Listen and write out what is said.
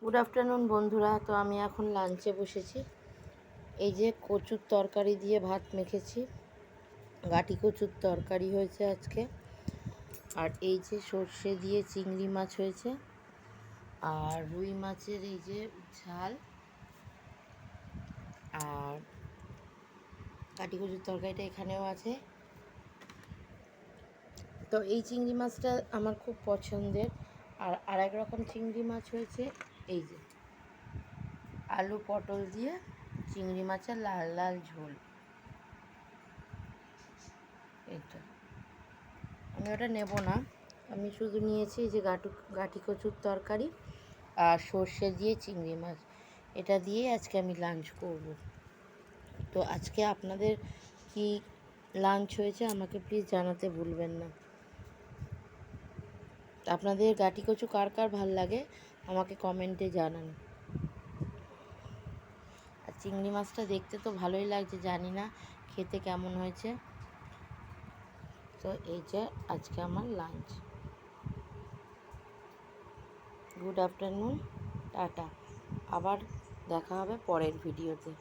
Good afternoon বন্ধুরা। তো আমি এখন লাঞ্চে বসেছি। এই যে কচুর তরকারি দিয়ে ভাত মেখেছি, গাটি কচুর তরকারি হয়েছে আজকে। আর এই যে সর্ষে দিয়ে চিংড়ি মাছ হয়েছে, আর রুই মাছের এই যে ঝাল, আর গাটি কচুর তরকারিটা এখানেও আছে। তো এই চিংড়ি মাছটা আমার খুব পছন্দের। আর আরেক রকম চিংড়ি মাছ হয়েছে, এই যে আলু পটল দিয়ে চিংড়ি মাছের লাল লাল ঝোল। এইটা আমি ওটা নেব না, আমি শুধু নিয়েছি এই যে গাটি কচুর তরকারি আর সর্ষে দিয়ে চিংড়ি মাছ, এটা দিয়ে আজকে আমি লাঞ্চ করব। তো আজকে আপনাদের কি লাঞ্চ হয়েছে আমাকে প্লিজ জানাতে ভুলবেন না। আপনাদের গাটি কচু কার কার ভাল লাগে আমাকে কমেন্টে জানান। আর চিংড়ি মাছটা দেখতে তো ভালোই লাগছে, জানি না খেতে কেমন হয়েছে। তো এই যে আজকে আমার লাঞ্চ। Good afternoon, tata. আবার দেখা হবে পরের ভিডিওতে।